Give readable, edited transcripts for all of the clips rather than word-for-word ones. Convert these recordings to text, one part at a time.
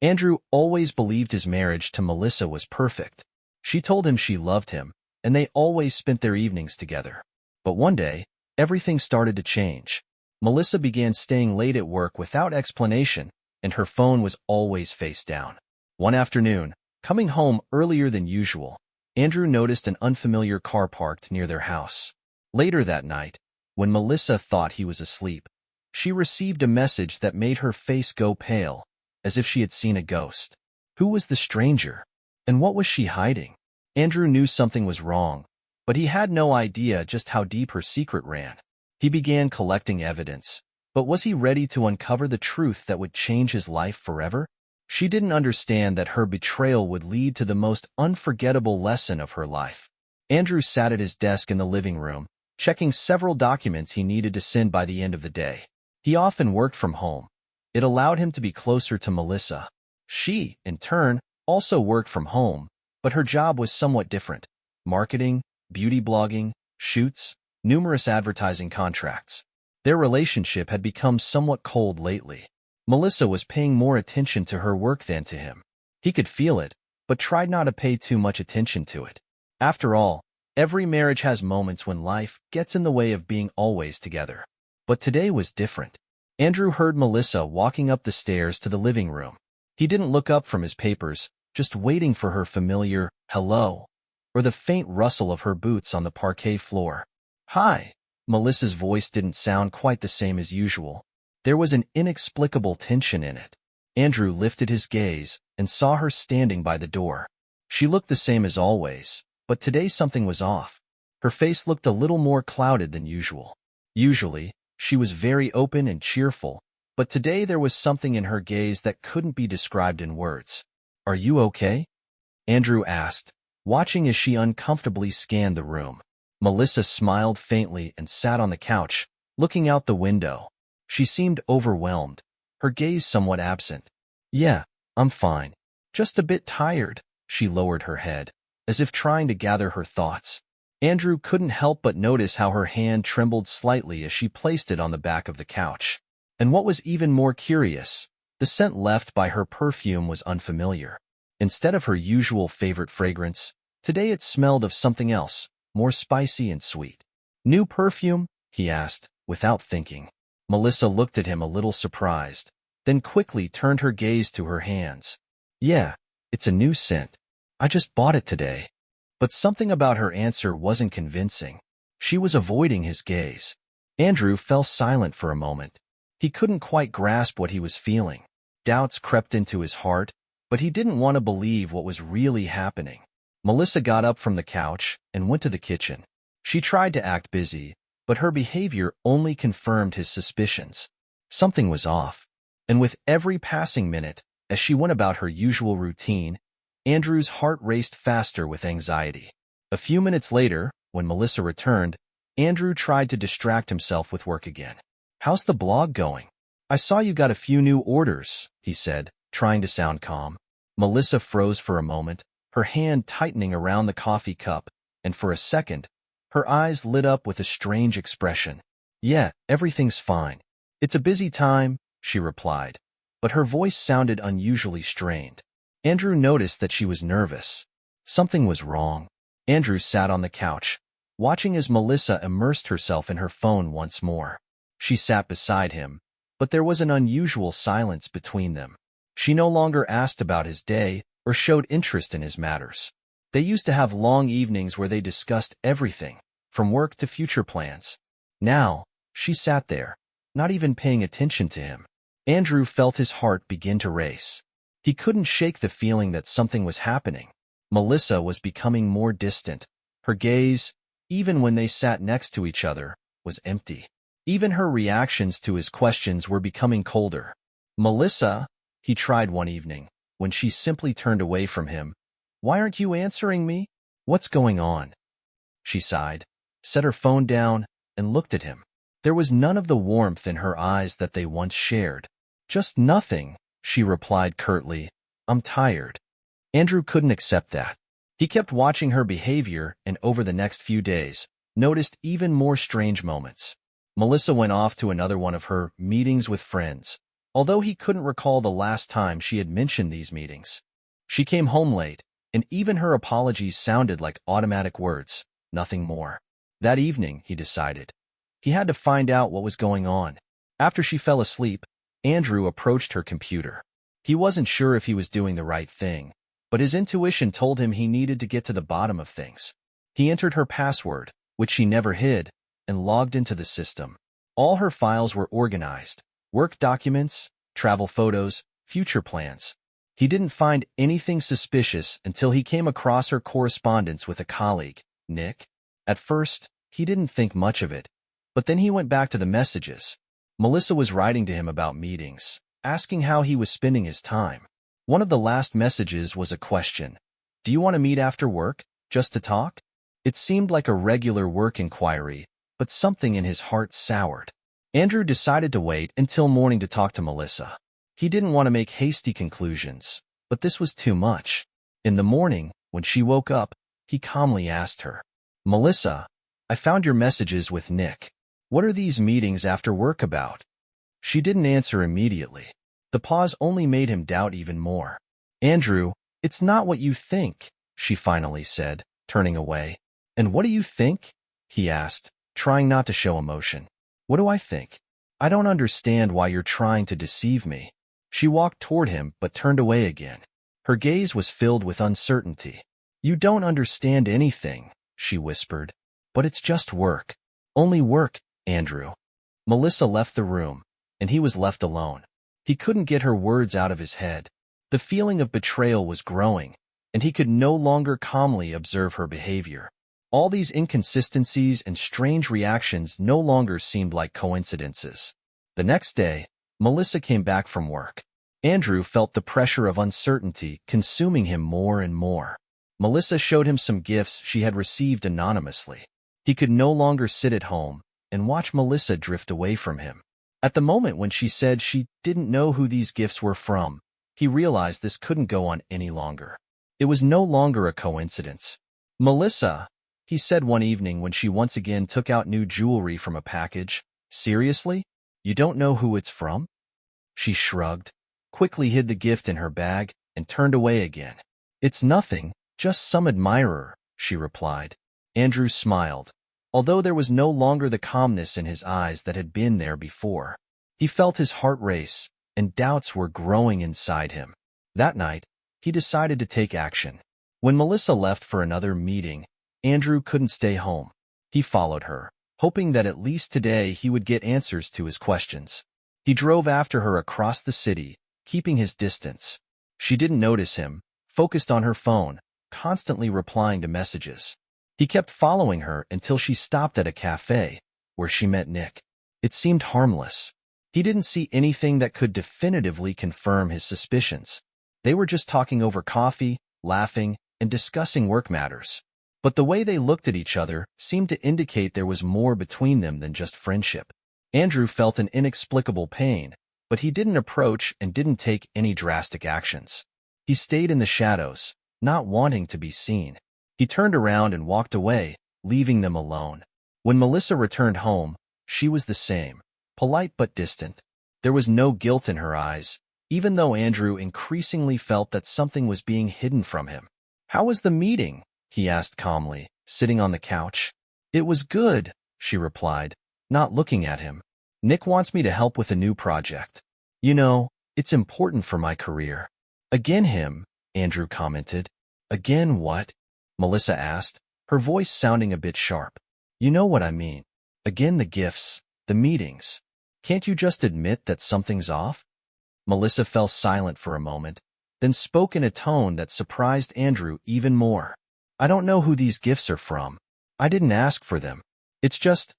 Andrew always believed his marriage to Melissa was perfect. She told him she loved him, and they always spent their evenings together. But one day, everything started to change. Melissa began staying late at work without explanation, and her phone was always face down. One afternoon, coming home earlier than usual, Andrew noticed an unfamiliar car parked near their house. Later that night, when Melissa thought he was asleep, she received a message that made her face go pale, as if she had seen a ghost. Who was the stranger? And what was she hiding? Andrew knew something was wrong, but he had no idea just how deep her secret ran. He began collecting evidence, but was he ready to uncover the truth that would change his life forever? She didn't understand that her betrayal would lead to the most unforgettable lesson of her life. Andrew sat at his desk in the living room, checking several documents he needed to send by the end of the day. He often worked from home. It allowed him to be closer to Melissa. She, in turn, also worked from home, but her job was somewhat different. Marketing, beauty blogging, shoots, numerous advertising contracts. Their relationship had become somewhat cold lately. Melissa was paying more attention to her work than to him. He could feel it, but tried not to pay too much attention to it. After all, every marriage has moments when life gets in the way of being always together. But today was different. Andrew heard Melissa walking up the stairs to the living room. He didn't look up from his papers, just waiting for her familiar hello, or the faint rustle of her boots on the parquet floor. Hi. Melissa's voice didn't sound quite the same as usual. There was an inexplicable tension in it. Andrew lifted his gaze and saw her standing by the door. She looked the same as always, but today something was off. Her face looked a little more clouded than usual. Usually, she was very open and cheerful, but today there was something in her gaze that couldn't be described in words. Are you okay? Andrew asked, watching as she uncomfortably scanned the room. Melissa smiled faintly and sat on the couch, looking out the window. She seemed overwhelmed, her gaze somewhat absent. Yeah, I'm fine. Just a bit tired. She lowered her head, as if trying to gather her thoughts. Andrew couldn't help but notice how her hand trembled slightly as she placed it on the back of the couch. And what was even more curious, the scent left by her perfume was unfamiliar. Instead of her usual favorite fragrance, today it smelled of something else, more spicy and sweet. New perfume? He asked, without thinking. Melissa looked at him a little surprised, then quickly turned her gaze to her hands. Yeah, it's a new scent. I just bought it today. But something about her answer wasn't convincing. She was avoiding his gaze. Andrew fell silent for a moment. He couldn't quite grasp what he was feeling. Doubts crept into his heart, but he didn't want to believe what was really happening. Melissa got up from the couch and went to the kitchen. She tried to act busy, but her behavior only confirmed his suspicions. Something was off. And with every passing minute, as she went about her usual routine, Andrew's heart raced faster with anxiety. A few minutes later, when Melissa returned, Andrew tried to distract himself with work again. How's the blog going? I saw you got a few new orders, he said, trying to sound calm. Melissa froze for a moment, her hand tightening around the coffee cup, and for a second, her eyes lit up with a strange expression. Yeah, everything's fine. It's a busy time, she replied, but her voice sounded unusually strained. Andrew noticed that she was nervous. Something was wrong. Andrew sat on the couch, watching as Melissa immersed herself in her phone once more. She sat beside him, but there was an unusual silence between them. She no longer asked about his day or showed interest in his matters. They used to have long evenings where they discussed everything, from work to future plans. Now, she sat there, not even paying attention to him. Andrew felt his heart begin to race. He couldn't shake the feeling that something was happening. Melissa was becoming more distant. Her gaze, even when they sat next to each other, was empty. Even her reactions to his questions were becoming colder. Melissa, he tried one evening, when she simply turned away from him. Why aren't you answering me? What's going on? She sighed, set her phone down, and looked at him. There was none of the warmth in her eyes that they once shared. Just nothing, she replied curtly. I'm tired. Andrew couldn't accept that. He kept watching her behavior and over the next few days, noticed even more strange moments. Melissa went off to another one of her meetings with friends, although he couldn't recall the last time she had mentioned these meetings. She came home late, and even her apologies sounded like automatic words, nothing more. That evening, he decided, he had to find out what was going on. After she fell asleep, Andrew approached her computer. He wasn't sure if he was doing the right thing, but his intuition told him he needed to get to the bottom of things. He entered her password, which she never hid, and logged into the system. All her files were organized: work documents, travel photos, future plans. He didn't find anything suspicious until he came across her correspondence with a colleague, Nick. At first, he didn't think much of it, but then he went back to the messages. Melissa was writing to him about meetings, asking how he was spending his time. One of the last messages was a question. "Do you want to meet after work, just to talk?" It seemed like a regular work inquiry, but something in his heart soured. Andrew decided to wait until morning to talk to Melissa. He didn't want to make hasty conclusions, but this was too much. In the morning, when she woke up, he calmly asked her, "Melissa, I found your messages with Nick. What are these meetings after work about?" She didn't answer immediately. The pause only made him doubt even more. "Andrew, it's not what you think," she finally said, turning away. "And what do you think?" he asked, trying not to show emotion. "What do I think? I don't understand why you're trying to deceive me." She walked toward him but turned away again. Her gaze was filled with uncertainty. "You don't understand anything," she whispered. "But it's just work. Only work, Andrew." Melissa left the room, and he was left alone. He couldn't get her words out of his head. The feeling of betrayal was growing, and he could no longer calmly observe her behavior. All these inconsistencies and strange reactions no longer seemed like coincidences. The next day, Melissa came back from work. Andrew felt the pressure of uncertainty consuming him more and more. Melissa showed him some gifts she had received anonymously. He could no longer sit at home and watch Melissa drift away from him. At the moment when she said she didn't know who these gifts were from, he realized this couldn't go on any longer. It was no longer a coincidence. "Melissa," he said one evening when she once again took out new jewelry from a package, "seriously? You don't know who it's from?" She shrugged, quickly hid the gift in her bag, and turned away again. "It's nothing, just some admirer," she replied. Andrew smiled, although there was no longer the calmness in his eyes that had been there before. He felt his heart race, and doubts were growing inside him. That night, he decided to take action. When Melissa left for another meeting, Andrew couldn't stay home. He followed her, hoping that at least today he would get answers to his questions. He drove after her across the city, keeping his distance. She didn't notice him, focused on her phone, constantly replying to messages. He kept following her until she stopped at a cafe, where she met Nick. It seemed harmless. He didn't see anything that could definitively confirm his suspicions. They were just talking over coffee, laughing, and discussing work matters. But the way they looked at each other seemed to indicate there was more between them than just friendship. Andrew felt an inexplicable pain, but he didn't approach and didn't take any drastic actions. He stayed in the shadows, not wanting to be seen. He turned around and walked away, leaving them alone. When Melissa returned home, she was the same, polite but distant. There was no guilt in her eyes, even though Andrew increasingly felt that something was being hidden from him. "How was the meeting?" he asked calmly, sitting on the couch. "It was good," she replied, not looking at him. "Nick wants me to help with a new project. You know, it's important for my career." "Again him," Andrew commented. "Again what?" Melissa asked, her voice sounding a bit sharp. "You know what I mean. Again the gifts, the meetings. Can't you just admit that something's off?" Melissa fell silent for a moment, then spoke in a tone that surprised Andrew even more. "I don't know who these gifts are from. I didn't ask for them. It's just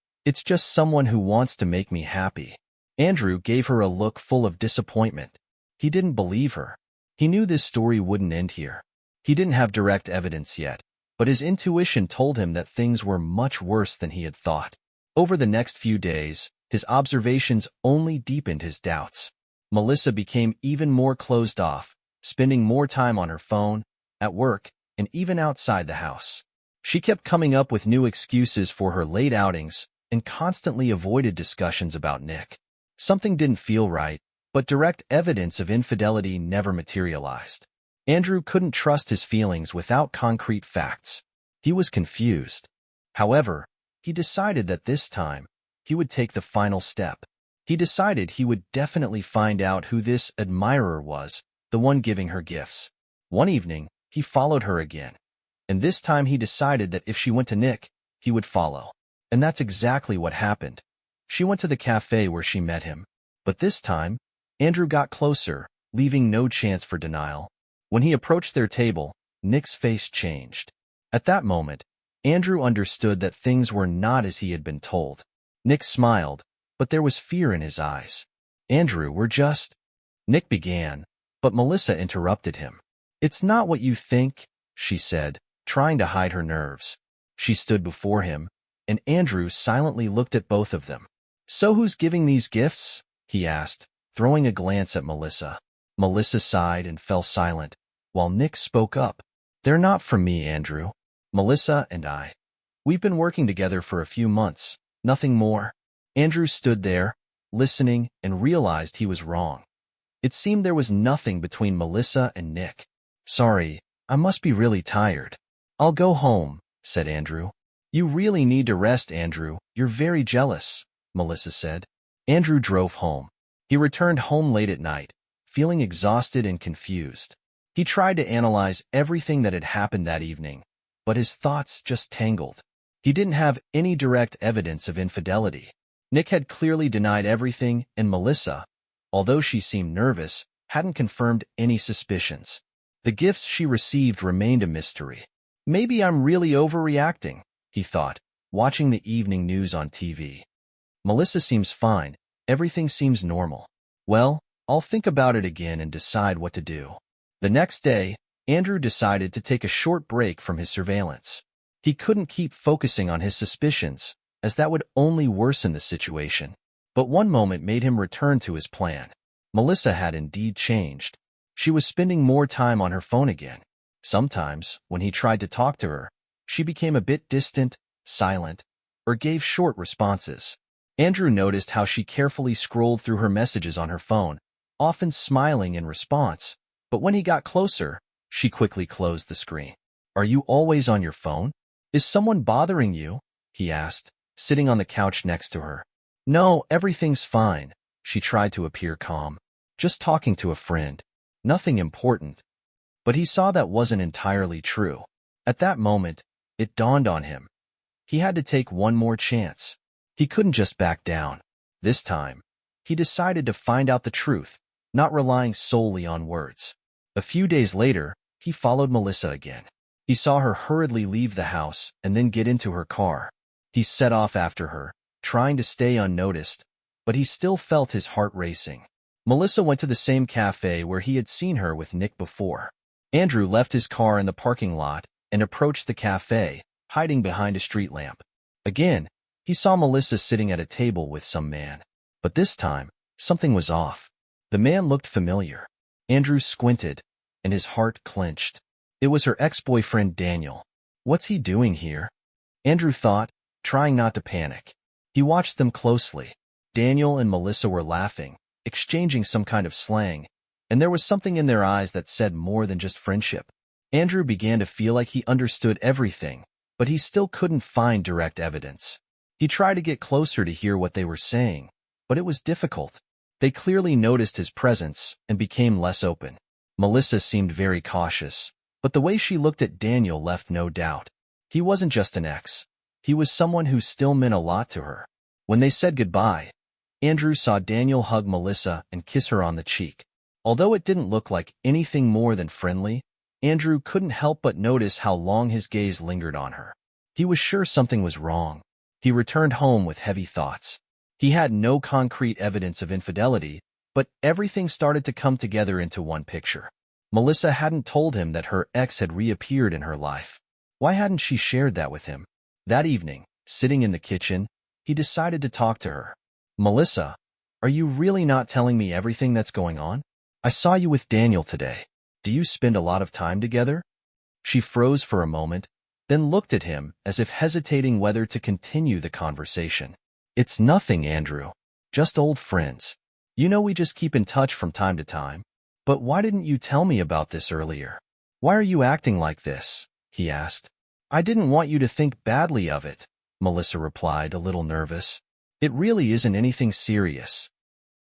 someone who wants to make me happy." Andrew gave her a look full of disappointment. He didn't believe her. He knew this story wouldn't end here. He didn't have direct evidence yet, but his intuition told him that things were much worse than he had thought. Over the next few days, his observations only deepened his doubts. Melissa became even more closed off, spending more time on her phone, at work, and even outside the house. She kept coming up with new excuses for her late outings and constantly avoided discussions about Nick. Something didn't feel right, But direct evidence of infidelity never materialized. Andrew couldn't trust his feelings without concrete facts. He was confused. However, he decided that this time, he would take the final step. He decided he would definitely find out who this admirer was, the one giving her gifts. One evening, he followed her again. And this time he decided that if she went to Nick, he would follow. And that's exactly what happened. She went to the cafe where she met him. But this time, Andrew got closer, leaving no chance for denial. When he approached their table, Nick's face changed. At that moment, Andrew understood that things were not as he had been told. Nick smiled, but there was fear in his eyes. Andrew, we're just... Nick began, but Melissa interrupted him. It's not what you think, she said, trying to hide her nerves. She stood before him, and Andrew silently looked at both of them. So who's giving these gifts? He asked, throwing a glance at Melissa. Melissa sighed and fell silent, while Nick spoke up. They're not from me, Andrew. Melissa and I. We've been working together for a few months, nothing more. Andrew stood there, listening, and realized he was wrong. It seemed there was nothing between Melissa and Nick. Sorry, I must be really tired. I'll go home, said Andrew. You really need to rest, Andrew. You're very jealous, Melissa said. Andrew drove home. He returned home late at night, feeling exhausted and confused. He tried to analyze everything that had happened that evening, but his thoughts just tangled. He didn't have any direct evidence of infidelity. Nick had clearly denied everything, and Melissa, although she seemed nervous, hadn't confirmed any suspicions. The gifts she received remained a mystery. Maybe I'm really overreacting, he thought, watching the evening news on TV. Melissa seems fine. Everything seems normal. Well, I'll think about it again and decide what to do. The next day, Andrew decided to take a short break from his surveillance. He couldn't keep focusing on his suspicions, as that would only worsen the situation. But one moment made him return to his plan. Melissa had indeed changed. She was spending more time on her phone again. Sometimes, when he tried to talk to her, she became a bit distant, silent, or gave short responses. Andrew noticed how she carefully scrolled through her messages on her phone, often smiling in response, but when he got closer, she quickly closed the screen. Are you always on your phone? Is someone bothering you? He asked, sitting on the couch next to her. No, everything's fine. She tried to appear calm. Just talking to a friend. Nothing important. But he saw that wasn't entirely true. At that moment, it dawned on him. He had to take one more chance. He couldn't just back down. This time, he decided to find out the truth, not relying solely on words. A few days later, he followed Melissa again. He saw her hurriedly leave the house and then get into her car. He set off after her, trying to stay unnoticed, but he still felt his heart racing. Melissa went to the same cafe where he had seen her with Nick before. Andrew left his car in the parking lot and approached the cafe, hiding behind a street lamp. Again, he saw Melissa sitting at a table with some man. But this time, something was off. The man looked familiar. Andrew squinted, and his heart clenched. It was her ex-boyfriend Daniel. What's he doing here? Andrew thought, trying not to panic. He watched them closely. Daniel and Melissa were laughing, exchanging some kind of slang, and there was something in their eyes that said more than just friendship. Andrew began to feel like he understood everything, but he still couldn't find direct evidence. He tried to get closer to hear what they were saying, but it was difficult. They clearly noticed his presence and became less open. Melissa seemed very cautious, but the way she looked at Daniel left no doubt. He wasn't just an ex. He was someone who still meant a lot to her. When they said goodbye, Andrew saw Daniel hug Melissa and kiss her on the cheek. Although it didn't look like anything more than friendly, Andrew couldn't help but notice how long his gaze lingered on her. He was sure something was wrong. He returned home with heavy thoughts. He had no concrete evidence of infidelity, but everything started to come together into one picture. Melissa hadn't told him that her ex had reappeared in her life. Why hadn't she shared that with him? That evening, sitting in the kitchen, he decided to talk to her. Melissa, are you really not telling me everything that's going on? I saw you with Daniel today. Do you spend a lot of time together? She froze for a moment, then looked at him as if hesitating whether to continue the conversation. It's nothing, Andrew. Just old friends. You know we just keep in touch from time to time. But why didn't you tell me about this earlier? Why are you acting like this? He asked. I didn't want you to think badly of it, Melissa replied, a little nervous. It really isn't anything serious.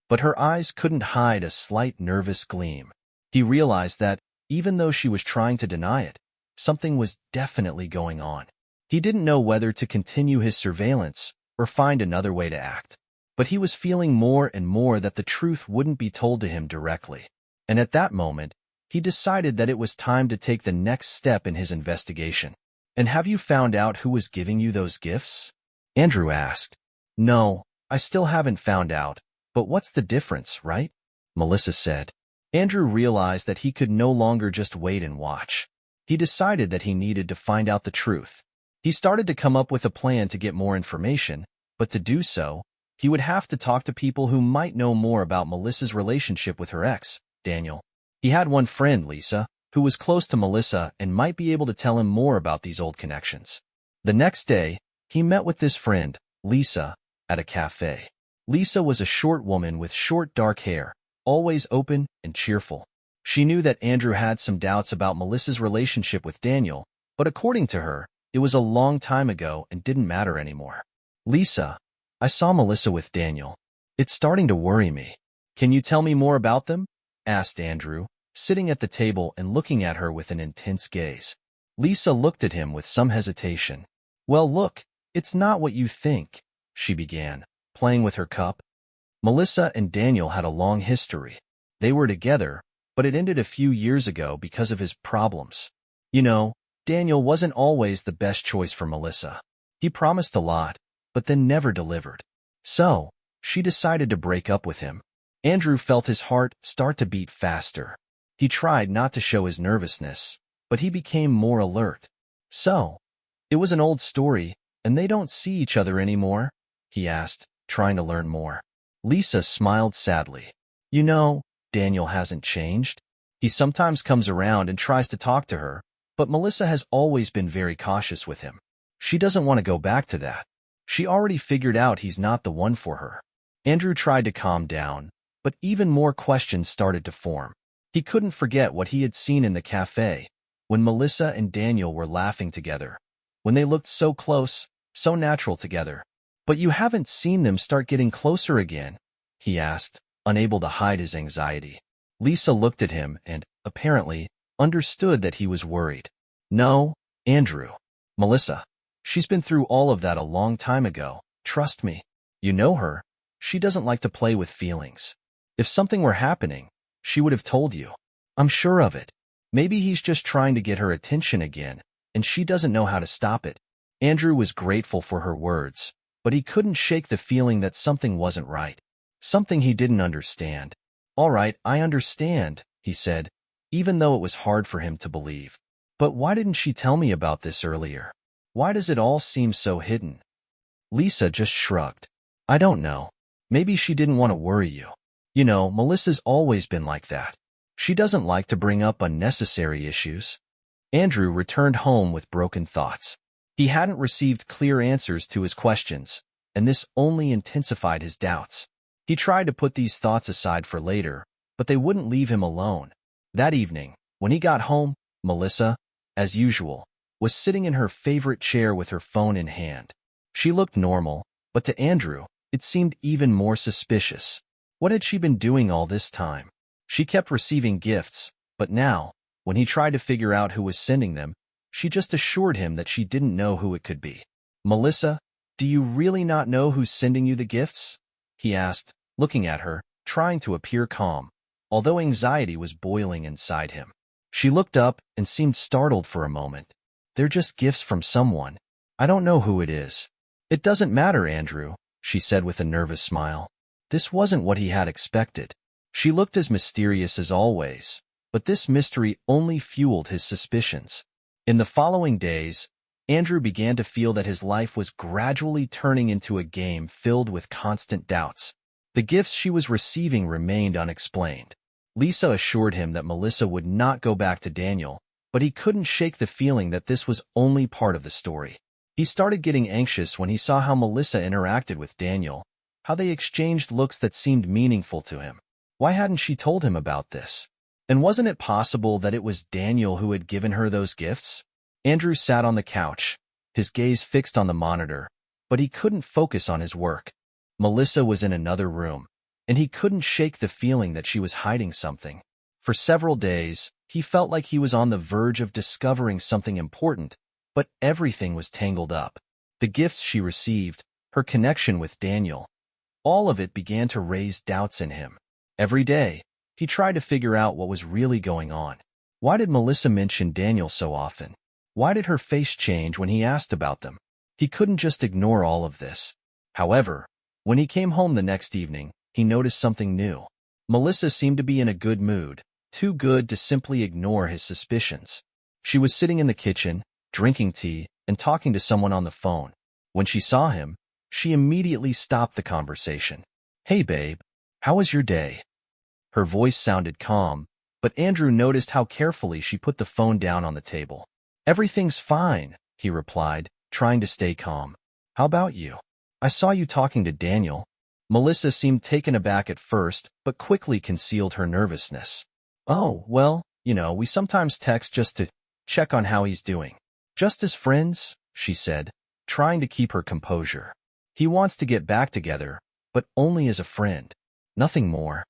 But her eyes couldn't hide a slight nervous gleam. He realized that, even though she was trying to deny it, something was definitely going on. He didn't know whether to continue his surveillance or find another way to act. But he was feeling more and more that the truth wouldn't be told to him directly. And at that moment, he decided that it was time to take the next step in his investigation. And have you found out who was giving you those gifts? Andrew asked. No, I still haven't found out, but what's the difference, right? Melissa said. Andrew realized that he could no longer just wait and watch. He decided that he needed to find out the truth. He started to come up with a plan to get more information, but to do so, he would have to talk to people who might know more about Melissa's relationship with her ex, Daniel. He had one friend, Lisa, who was close to Melissa and might be able to tell him more about these old connections. The next day, he met with this friend, Lisa, at a cafe. Lisa was a short woman with short dark hair, always open and cheerful. She knew that Andrew had some doubts about Melissa's relationship with Daniel, but according to her, it was a long time ago and didn't matter anymore. Lisa, I saw Melissa with Daniel. It's starting to worry me. Can you tell me more about them? Asked Andrew, sitting at the table and looking at her with an intense gaze. Lisa looked at him with some hesitation. Well, look, it's not what you think, she began, playing with her cup. Melissa and Daniel had a long history. They were together, but it ended a few years ago because of his problems. You know, Daniel wasn't always the best choice for Melissa. He promised a lot, but then never delivered. So, she decided to break up with him. Andrew felt his heart start to beat faster. He tried not to show his nervousness, but he became more alert. So, it was an old story, and they don't see each other anymore? He asked, trying to learn more. Lisa smiled sadly. You know, Daniel hasn't changed. He sometimes comes around and tries to talk to her, but Melissa has always been very cautious with him. She doesn't want to go back to that. She already figured out he's not the one for her. Andrew tried to calm down, but even more questions started to form. He couldn't forget what he had seen in the cafe, when Melissa and Daniel were laughing together, when they looked so close, so natural together. But you haven't seen them start getting closer again, he asked, unable to hide his anxiety. Lisa looked at him and, apparently, understood that he was worried. No, Andrew. Melissa. She's been through all of that a long time ago, trust me. You know her. She doesn't like to play with feelings. If something were happening, she would have told you. I'm sure of it. Maybe he's just trying to get her attention again, and she doesn't know how to stop it. Andrew was grateful for her words, but he couldn't shake the feeling that something wasn't right. Something he didn't understand. All right, I understand, he said, even though it was hard for him to believe. But why didn't she tell me about this earlier? Why does it all seem so hidden? Lisa just shrugged. I don't know. Maybe she didn't want to worry you. You know, Melissa's always been like that. She doesn't like to bring up unnecessary issues. Andrew returned home with broken thoughts. He hadn't received clear answers to his questions, and this only intensified his doubts. He tried to put these thoughts aside for later, but they wouldn't leave him alone. That evening, when he got home, Melissa, as usual, was sitting in her favorite chair with her phone in hand. She looked normal, but to Andrew, it seemed even more suspicious. What had she been doing all this time? She kept receiving gifts, but now, when he tried to figure out who was sending them, she just assured him that she didn't know who it could be. Melissa, do you really not know who's sending you the gifts? He asked, looking at her, trying to appear calm, although anxiety was boiling inside him. She looked up and seemed startled for a moment. They're just gifts from someone. I don't know who it is. It doesn't matter, Andrew, she said with a nervous smile. This wasn't what he had expected. She looked as mysterious as always, but this mystery only fueled his suspicions. In the following days, Andrew began to feel that his life was gradually turning into a game filled with constant doubts. The gifts she was receiving remained unexplained. Lisa assured him that Melissa would not go back to Daniel, but he couldn't shake the feeling that this was only part of the story. He started getting anxious when he saw how Melissa interacted with Daniel, how they exchanged looks that seemed meaningful to him. Why hadn't she told him about this? And wasn't it possible that it was Daniel who had given her those gifts? Andrew sat on the couch, his gaze fixed on the monitor, but he couldn't focus on his work. Melissa was in another room, and he couldn't shake the feeling that she was hiding something. For several days, he felt like he was on the verge of discovering something important, but everything was tangled up. The gifts she received, her connection with Daniel, all of it began to raise doubts in him. Every day, he tried to figure out what was really going on. Why did Melissa mention Daniel so often? Why did her face change when he asked about them? He couldn't just ignore all of this. However, when he came home the next evening, he noticed something new. Melissa seemed to be in a good mood, too good to simply ignore his suspicions. She was sitting in the kitchen, drinking tea, and talking to someone on the phone. When she saw him, she immediately stopped the conversation. "Hey babe, how was your day?" Her voice sounded calm, but Andrew noticed how carefully she put the phone down on the table. "Everything's fine," he replied, trying to stay calm. "How about you? I saw you talking to Daniel." Melissa seemed taken aback at first, but quickly concealed her nervousness. "Oh, well, we sometimes text just to check on how he's doing. Just as friends," she said, trying to keep her composure. "He wants to get back together, but only as a friend. Nothing more."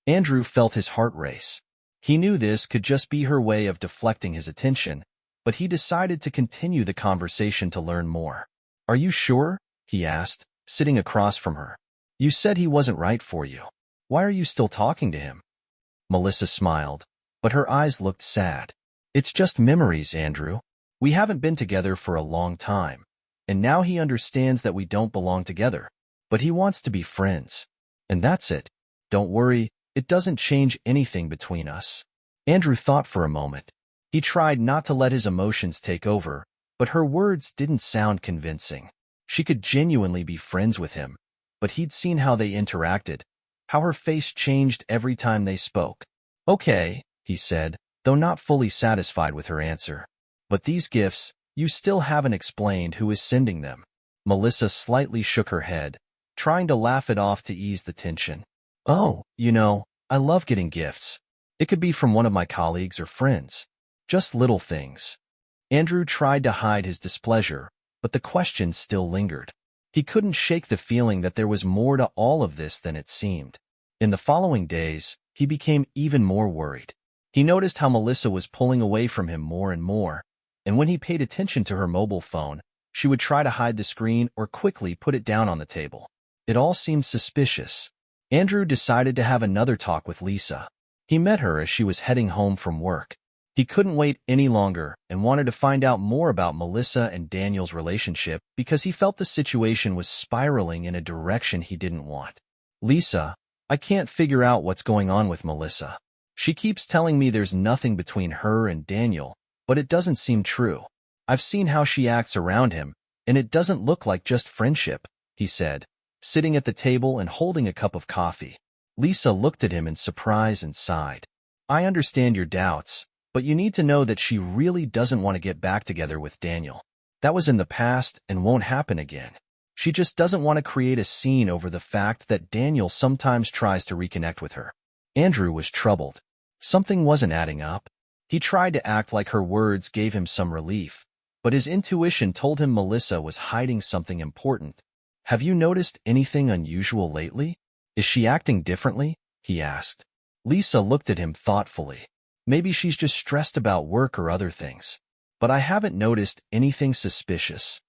Andrew felt his heart race. He knew this could just be her way of deflecting his attention, but he decided to continue the conversation to learn more. "Are you sure?" he asked, sitting across from her. "You said he wasn't right for you. Why are you still talking to him?" Melissa smiled, but her eyes looked sad. "It's just memories, Andrew. We haven't been together for a long time, and now he understands that we don't belong together, but he wants to be friends. And that's it. Don't worry, it doesn't change anything between us." Andrew thought for a moment. He tried not to let his emotions take over, but her words didn't sound convincing. She could genuinely be friends with him, but he'd seen how they interacted, how her face changed every time they spoke. "Okay," he said, though not fully satisfied with her answer. "But these gifts, you still haven't explained who is sending them." Melissa slightly shook her head, trying to laugh it off to ease the tension. "Oh, I love getting gifts. It could be from one of my colleagues or friends. Just little things." Andrew tried to hide his displeasure, but the question still lingered. He couldn't shake the feeling that there was more to all of this than it seemed. In the following days, he became even more worried. He noticed how Melissa was pulling away from him more and more, and when he paid attention to her mobile phone, she would try to hide the screen or quickly put it down on the table. It all seemed suspicious. Andrew decided to have another talk with Lisa. He met her as she was heading home from work. He couldn't wait any longer and wanted to find out more about Melissa and Daniel's relationship because he felt the situation was spiraling in a direction he didn't want. "Lisa, I can't figure out what's going on with Melissa. She keeps telling me there's nothing between her and Daniel, but it doesn't seem true. I've seen how she acts around him, and it doesn't look like just friendship," he said, sitting at the table and holding a cup of coffee. Lisa looked at him in surprise and sighed. "I understand your doubts, but you need to know that she really doesn't want to get back together with Daniel. That was in the past and won't happen again. She just doesn't want to create a scene over the fact that Daniel sometimes tries to reconnect with her." Andrew was troubled. Something wasn't adding up. He tried to act like her words gave him some relief, but his intuition told him Melissa was hiding something important. "Have you noticed anything unusual lately? Is she acting differently?" he asked. Lisa looked at him thoughtfully. "Maybe she's just stressed about work or other things. But I haven't noticed anything suspicious."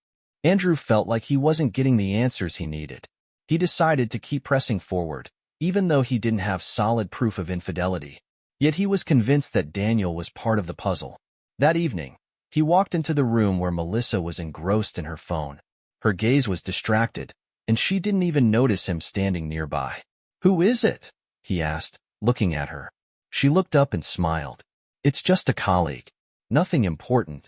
Andrew felt like he wasn't getting the answers he needed. He decided to keep pressing forward, even though he didn't have solid proof of infidelity. Yet he was convinced that Daniel was part of the puzzle. That evening, he walked into the room where Melissa was engrossed in her phone. Her gaze was distracted, and she didn't even notice him standing nearby. "Who is it?" he asked, looking at her. She looked up and smiled. "It's just a colleague. Nothing important."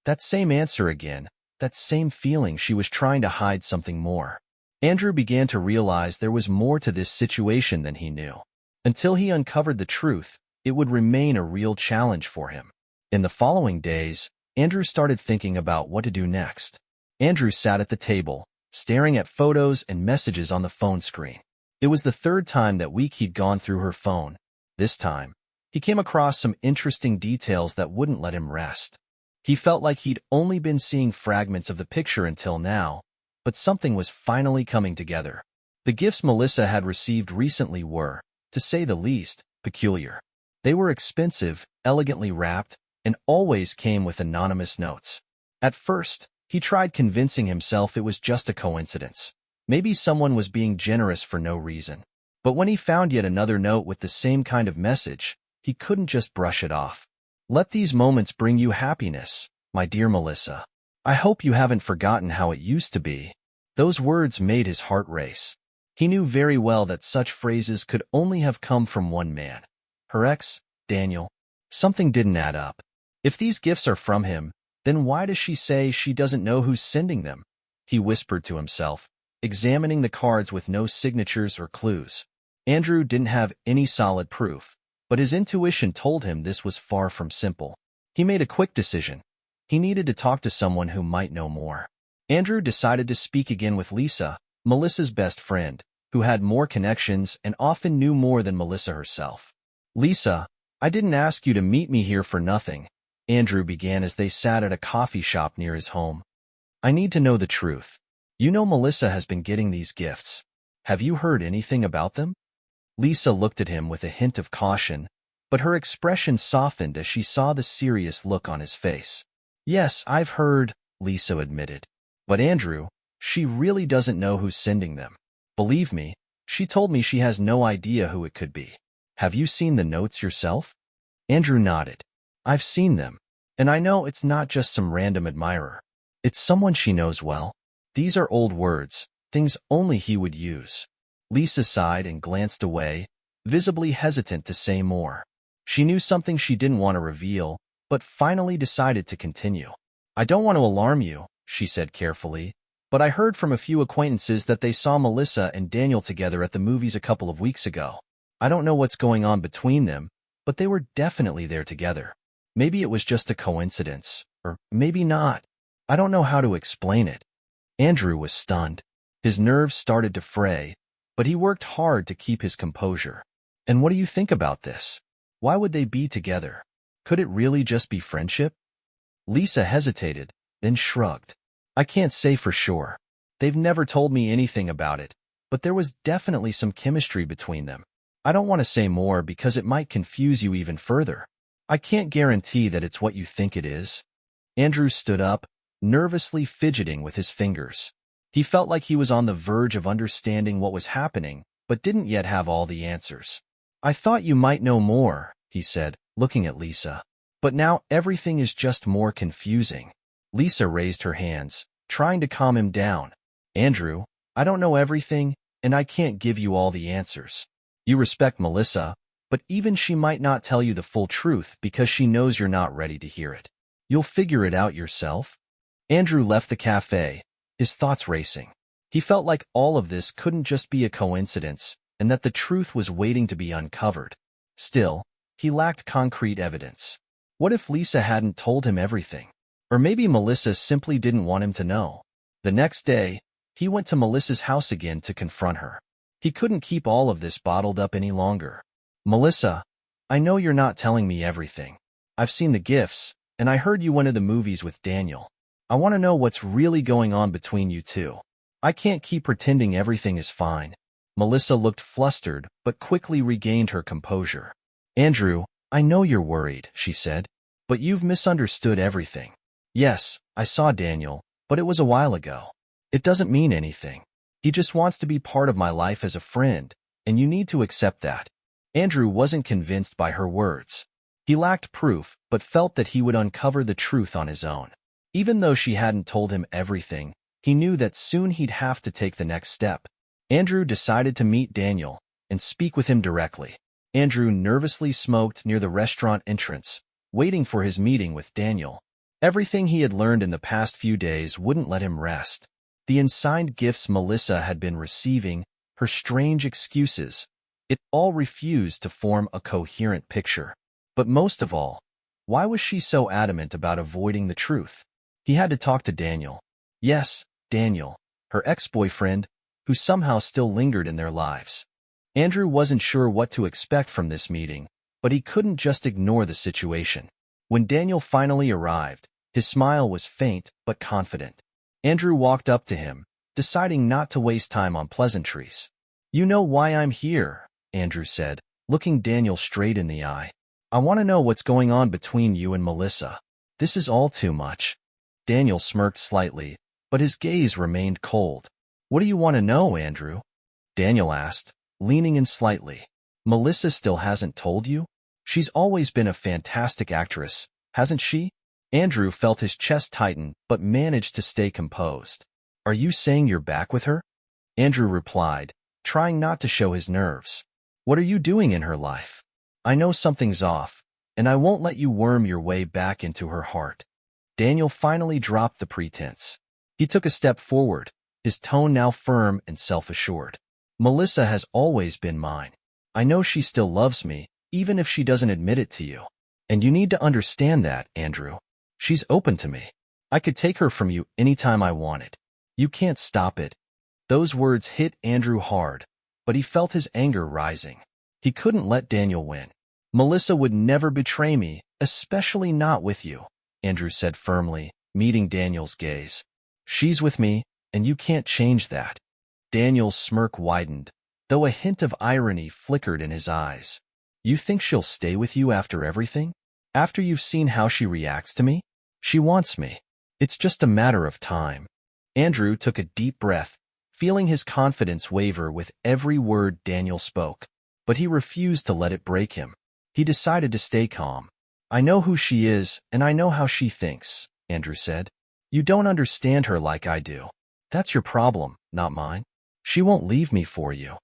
That same answer again, that same feeling she was trying to hide something more. Andrew began to realize there was more to this situation than he knew. Until he uncovered the truth, it would remain a real challenge for him. In the following days, Andrew started thinking about what to do next. Andrew sat at the table, staring at photos and messages on the phone screen. It was the third time that week he'd gone through her phone. This time, he came across some interesting details that wouldn't let him rest. He felt like he'd only been seeing fragments of the picture until now, but something was finally coming together. The gifts Melissa had received recently were, to say the least, peculiar. They were expensive, elegantly wrapped, and always came with anonymous notes. At first, he tried convincing himself it was just a coincidence. Maybe someone was being generous for no reason. But when he found yet another note with the same kind of message, he couldn't just brush it off. Let these moments bring you happiness, my dear Melissa. I hope you haven't forgotten how it used to be. Those words made his heart race. He knew very well that such phrases could only have come from one man. Her ex, Daniel. Something didn't add up. If these gifts are from him, then why does she say she doesn't know who's sending them? He whispered to himself, examining the cards with no signatures or clues. Andrew didn't have any solid proof, but his intuition told him this was far from simple. He made a quick decision. He needed to talk to someone who might know more. Andrew decided to speak again with Lisa, Melissa's best friend, who had more connections and often knew more than Melissa herself. Lisa, I didn't ask you to meet me here for nothing, Andrew began as they sat at a coffee shop near his home. I need to know the truth. You know Melissa has been getting these gifts. Have you heard anything about them? Lisa looked at him with a hint of caution, but her expression softened as she saw the serious look on his face. Yes, I've heard, Lisa admitted. But Andrew, she really doesn't know who's sending them. Believe me, she told me she has no idea who it could be. Have you seen the notes yourself? Andrew nodded. I've seen them, and I know it's not just some random admirer. It's someone she knows well. These are old words, things only he would use. Lisa sighed and glanced away, visibly hesitant to say more. She knew something she didn't want to reveal, but finally decided to continue. I don't want to alarm you, she said carefully, but I heard from a few acquaintances that they saw Melissa and Daniel together at the movies a couple of weeks ago. I don't know what's going on between them, but they were definitely there together. Maybe it was just a coincidence, or maybe not. I don't know how to explain it. Andrew was stunned. His nerves started to fray, but he worked hard to keep his composure. And what do you think about this? Why would they be together? Could it really just be friendship? Lisa hesitated, then shrugged. I can't say for sure. They've never told me anything about it, but there was definitely some chemistry between them. I don't want to say more because it might confuse you even further. I can't guarantee that it's what you think it is. Andrew stood up, nervously fidgeting with his fingers. He felt like he was on the verge of understanding what was happening, but didn't yet have all the answers. I thought you might know more, he said, looking at Lisa. But now everything is just more confusing. Lisa raised her hands, trying to calm him down. Andrew, I don't know everything, and I can't give you all the answers. You respect Melissa, but even she might not tell you the full truth because she knows you're not ready to hear it. You'll figure it out yourself. Andrew left the cafe, his thoughts racing. He felt like all of this couldn't just be a coincidence, and that the truth was waiting to be uncovered. Still, he lacked concrete evidence. What if Lisa hadn't told him everything? Or maybe Melissa simply didn't want him to know. The next day, he went to Melissa's house again to confront her. He couldn't keep all of this bottled up any longer. Melissa, I know you're not telling me everything. I've seen the gifts, and I heard you went to the movies with Daniel. I want to know what's really going on between you two. I can't keep pretending everything is fine. Melissa looked flustered, but quickly regained her composure. Andrew, I know you're worried, she said, but you've misunderstood everything. Yes, I saw Daniel, but it was a while ago. It doesn't mean anything. He just wants to be part of my life as a friend, and you need to accept that. Andrew wasn't convinced by her words. He lacked proof, but felt that he would uncover the truth on his own. Even though she hadn't told him everything, he knew that soon he'd have to take the next step. Andrew decided to meet Daniel and speak with him directly. Andrew nervously smoked near the restaurant entrance, waiting for his meeting with Daniel. Everything he had learned in the past few days wouldn't let him rest. The unsigned gifts Melissa had been receiving, her strange excuses, it all refused to form a coherent picture. But most of all, why was she so adamant about avoiding the truth? He had to talk to Daniel. Yes, Daniel, her ex-boyfriend, who somehow still lingered in their lives. Andrew wasn't sure what to expect from this meeting, but he couldn't just ignore the situation. When Daniel finally arrived, his smile was faint but confident. Andrew walked up to him, deciding not to waste time on pleasantries. "You know why I'm here," Andrew said, looking Daniel straight in the eye. "I want to know what's going on between you and Melissa. This is all too much." Daniel smirked slightly, but his gaze remained cold. "What do you want to know, Andrew?" Daniel asked, leaning in slightly. "Melissa still hasn't told you? She's always been a fantastic actress, hasn't she?" Andrew felt his chest tighten but managed to stay composed. "Are you saying you're back with her?" Andrew replied, trying not to show his nerves. "What are you doing in her life? I know something's off, and I won't let you worm your way back into her heart." Daniel finally dropped the pretense. He took a step forward, his tone now firm and self-assured. "Melissa has always been mine. I know she still loves me, even if she doesn't admit it to you. And you need to understand that, Andrew. She's open to me. I could take her from you anytime I wanted. You can't stop it." Those words hit Andrew hard, but he felt his anger rising. He couldn't let Daniel win. "Melissa would never betray me, especially not with you," Andrew said firmly, meeting Daniel's gaze. "She's with me, and you can't change that." Daniel's smirk widened, though a hint of irony flickered in his eyes. "You think she'll stay with you after everything? After you've seen how she reacts to me? She wants me. It's just a matter of time." Andrew took a deep breath, feeling his confidence waver with every word Daniel spoke. But he refused to let it break him. He decided to stay calm. "I know who she is, and I know how she thinks," Andrew said. "You don't understand her like I do. That's your problem, not mine. She won't leave me for you."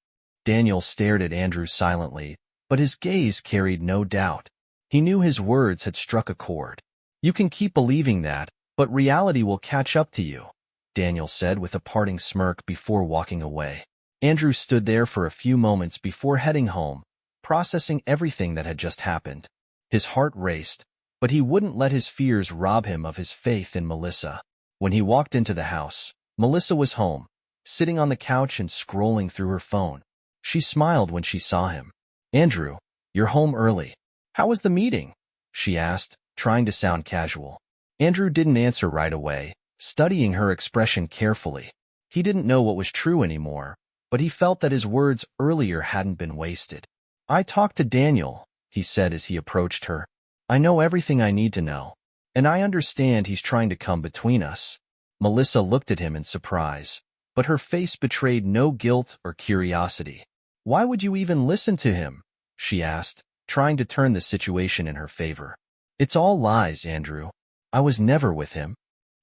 Daniel stared at Andrew silently, but his gaze carried no doubt. He knew his words had struck a chord. "You can keep believing that, but reality will catch up to you," Daniel said with a parting smirk before walking away. Andrew stood there for a few moments before heading home, processing everything that had just happened. His heart raced, but he wouldn't let his fears rob him of his faith in Melissa. When he walked into the house, Melissa was home, sitting on the couch and scrolling through her phone. She smiled when she saw him. "Andrew, you're home early. How was the meeting?" she asked, trying to sound casual. Andrew didn't answer right away, studying her expression carefully. He didn't know what was true anymore, but he felt that his words earlier hadn't been wasted. "I talked to Daniel," he said as he approached her. "I know everything I need to know, and I understand he's trying to come between us." Melissa looked at him in surprise, but her face betrayed no guilt or curiosity. "Why would you even listen to him?" she asked, trying to turn the situation in her favor. "It's all lies, Andrew. I was never with him."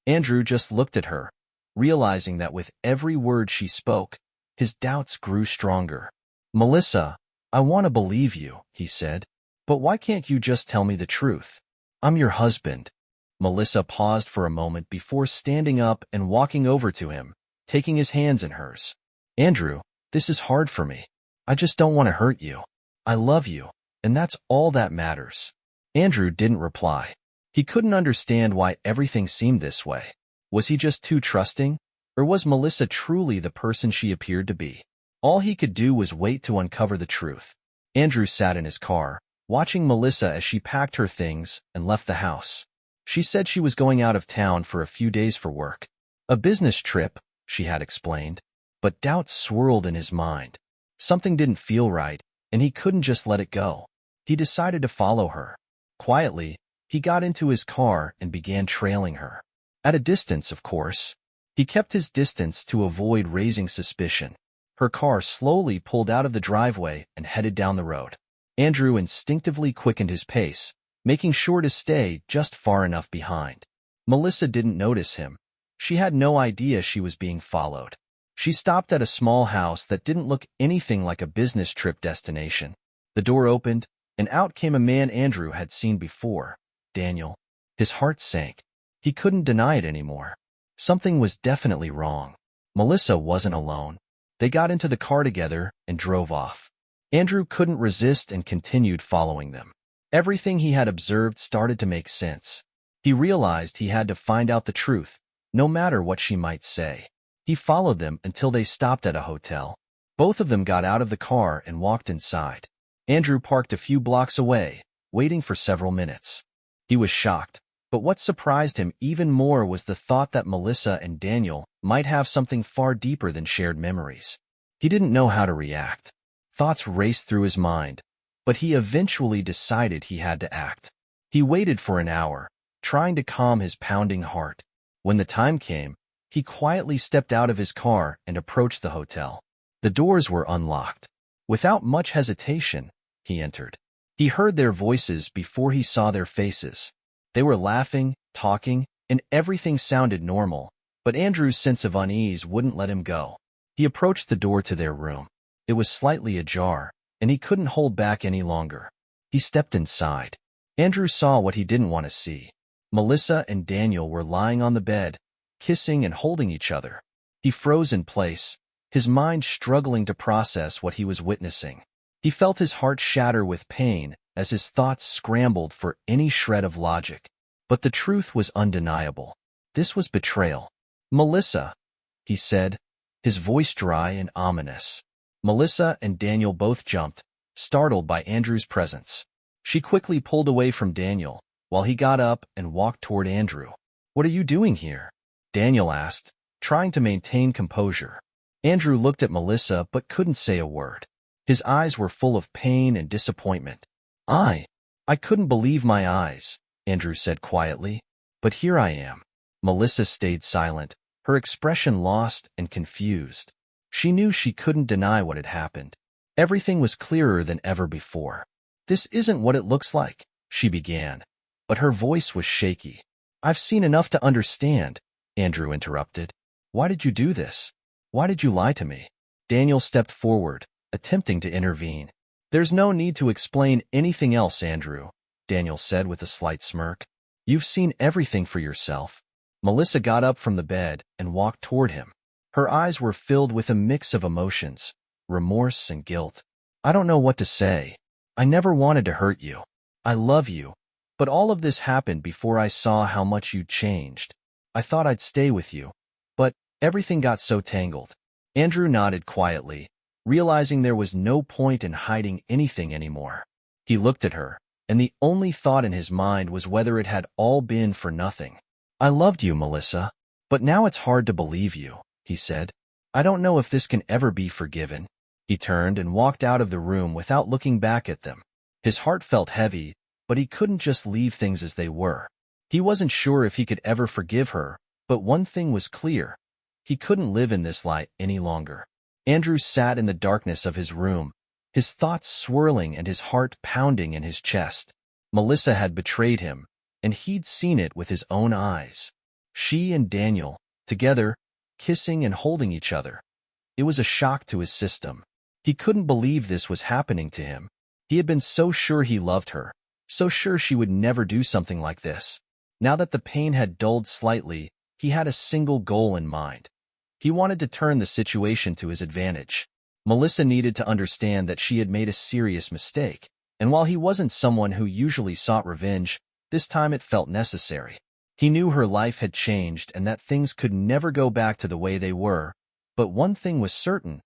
Andrew just looked at her, realizing that with every word she spoke, his doubts grew stronger. "Melissa, I want to believe you," he said. "But why can't you just tell me the truth? I'm your husband." Melissa paused for a moment before standing up and walking over to him, taking his hands in hers. "Andrew, this is hard for me. I just don't want to hurt you. I love you, and that's all that matters." Andrew didn't reply. He couldn't understand why everything seemed this way. Was he just too trusting, or was Melissa truly the person she appeared to be? All he could do was wait to uncover the truth. Andrew sat in his car, watching Melissa as she packed her things and left the house. She said she was going out of town for a few days for work. A business trip, she had explained, but doubts swirled in his mind. Something didn't feel right, and he couldn't just let it go. He decided to follow her. Quietly, he got into his car and began trailing her. At a distance, of course. He kept his distance to avoid raising suspicion. Her car slowly pulled out of the driveway and headed down the road. Andrew instinctively quickened his pace, making sure to stay just far enough behind. Melissa didn't notice him. She had no idea she was being followed. She stopped at a small house that didn't look anything like a business trip destination. The door opened, and out came a man Andrew had seen before, Daniel. His heart sank. He couldn't deny it anymore. Something was definitely wrong. Melissa wasn't alone. They got into the car together and drove off. Andrew couldn't resist and continued following them. Everything he had observed started to make sense. He realized he had to find out the truth, no matter what she might say. He followed them until they stopped at a hotel. Both of them got out of the car and walked inside. Andrew parked a few blocks away, waiting for several minutes. He was shocked, but what surprised him even more was the thought that Melissa and Daniel might have something far deeper than shared memories. He didn't know how to react. Thoughts raced through his mind, but he eventually decided he had to act. He waited for an hour, trying to calm his pounding heart. When the time came, he quietly stepped out of his car and approached the hotel. The doors were unlocked. Without much hesitation, he entered. He heard their voices before he saw their faces. They were laughing, talking, and everything sounded normal, but Andrew's sense of unease wouldn't let him go. He approached the door to their room. It was slightly ajar, and he couldn't hold back any longer. He stepped inside. Andrew saw what he didn't want to see. Melissa and Daniel were lying on the bed, kissing and holding each other. He froze in place, his mind struggling to process what he was witnessing. He felt his heart shatter with pain as his thoughts scrambled for any shred of logic. But the truth was undeniable. This was betrayal. "Melissa," he said, his voice dry and ominous. Melissa and Daniel both jumped, startled by Andrew's presence. She quickly pulled away from Daniel, while he got up and walked toward Andrew. "What are you doing here?" Daniel asked, trying to maintain composure. Andrew looked at Melissa but couldn't say a word. His eyes were full of pain and disappointment. I couldn't believe my eyes," Andrew said quietly. "But here I am." Melissa stayed silent, her expression lost and confused. She knew she couldn't deny what had happened. Everything was clearer than ever before. "This isn't what it looks like," she began, but her voice was shaky. "I've seen enough to understand," Andrew interrupted. "Why did you do this? Why did you lie to me?" Daniel stepped forward, attempting to intervene. "There's no need to explain anything else, Andrew," Daniel said with a slight smirk. "You've seen everything for yourself." Melissa got up from the bed and walked toward him. Her eyes were filled with a mix of emotions, remorse and guilt. "I don't know what to say. I never wanted to hurt you. I love you. But all of this happened before I saw how much you'd changed. I thought I'd stay with you, but everything got so tangled." Andrew nodded quietly, realizing there was no point in hiding anything anymore. He looked at her, and the only thought in his mind was whether it had all been for nothing. "I loved you, Melissa, but now it's hard to believe you," he said. "I don't know if this can ever be forgiven." He turned and walked out of the room without looking back at them. His heart felt heavy, but he couldn't just leave things as they were. He wasn't sure if he could ever forgive her, but one thing was clear. He couldn't live in this lie any longer. Andrew sat in the darkness of his room, his thoughts swirling and his heart pounding in his chest. Melissa had betrayed him, and he'd seen it with his own eyes. She and Daniel, together, kissing and holding each other. It was a shock to his system. He couldn't believe this was happening to him. He had been so sure he loved her, so sure she would never do something like this. Now that the pain had dulled slightly, he had a single goal in mind. He wanted to turn the situation to his advantage. Melissa needed to understand that she had made a serious mistake, and while he wasn't someone who usually sought revenge, this time it felt necessary. He knew her life had changed and that things could never go back to the way they were, but one thing was certain.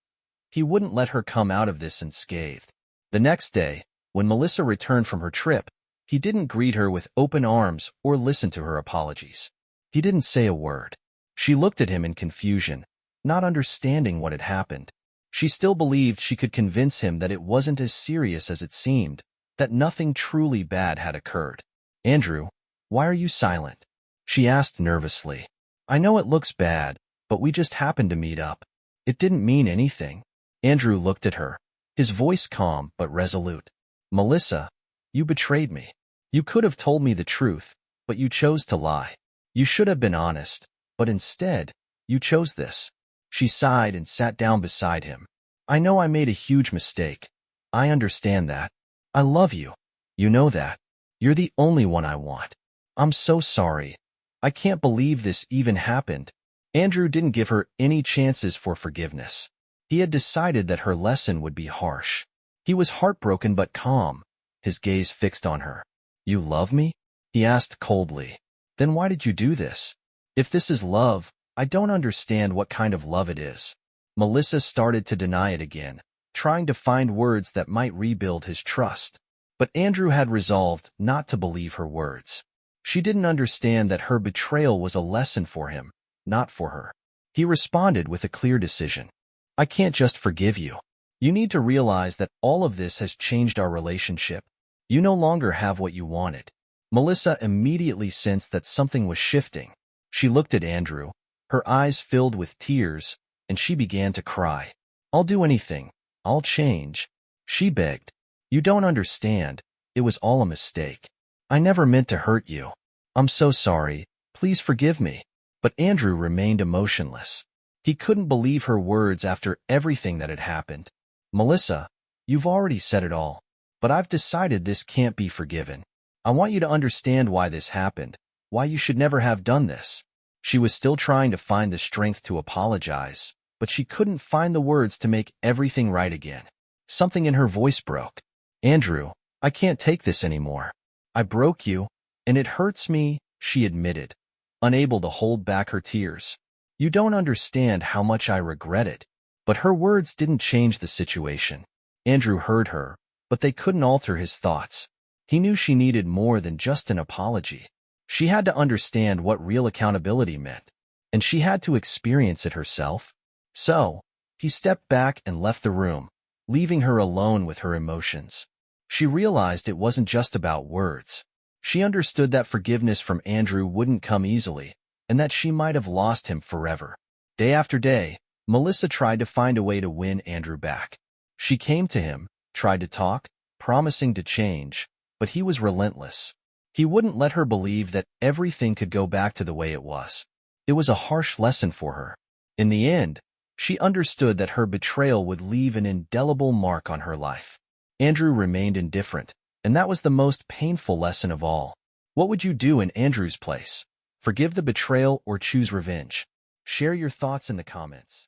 He wouldn't let her come out of this unscathed. The next day, when Melissa returned from her trip, he didn't greet her with open arms or listen to her apologies. He didn't say a word. She looked at him in confusion, not understanding what had happened. She still believed she could convince him that it wasn't as serious as it seemed, that nothing truly bad had occurred. "Andrew, why are you silent?" she asked nervously. "I know it looks bad, but we just happened to meet up. It didn't mean anything." Andrew looked at her, his voice calm but resolute. "Melissa, you betrayed me. You could have told me the truth, but you chose to lie. You should have been honest, but instead, you chose this." She sighed and sat down beside him. "I know I made a huge mistake. I understand that. I love you. You know that. You're the only one I want. I'm so sorry. I can't believe this even happened." Andrew didn't give her any chances for forgiveness. He had decided that her lesson would be harsh. He was heartbroken but calm, his gaze fixed on her. "You love me?" he asked coldly. "Then why did you do this? If this is love, I don't understand what kind of love it is. Melissa started to deny it again, trying to find words that might rebuild his trust. But Andrew had resolved not to believe her words. She didn't understand that her betrayal was a lesson for him, not for her. He responded with a clear decision. I can't just forgive you. You need to realize that all of this has changed our relationship. You no longer have what you wanted. Melissa immediately sensed that something was shifting. She looked at Andrew, her eyes filled with tears, and she began to cry. I'll do anything. I'll change. She begged. You don't understand. It was all a mistake. I never meant to hurt you. I'm so sorry. Please forgive me. But Andrew remained emotionless. He couldn't believe her words after everything that had happened. Melissa, you've already said it all, but I've decided this can't be forgiven. I want you to understand why this happened, why you should never have done this. She was still trying to find the strength to apologize, but she couldn't find the words to make everything right again. Something in her voice broke. Andrew, I can't take this anymore. I broke you, and it hurts me, she admitted, unable to hold back her tears. You don't understand how much I regret it. But her words didn't change the situation. Andrew heard her, but they couldn't alter his thoughts. He knew she needed more than just an apology. She had to understand what real accountability meant, and she had to experience it herself. So, he stepped back and left the room, leaving her alone with her emotions. She realized it wasn't just about words. She understood that forgiveness from Andrew wouldn't come easily, and that she might have lost him forever. Day after day, Melissa tried to find a way to win Andrew back. She came to him, tried to talk, promising to change, but he was relentless. He wouldn't let her believe that everything could go back to the way it was. It was a harsh lesson for her. In the end, she understood that her betrayal would leave an indelible mark on her life. Andrew remained indifferent, and that was the most painful lesson of all. What would you do in Andrew's place? Forgive the betrayal or choose revenge? Share your thoughts in the comments.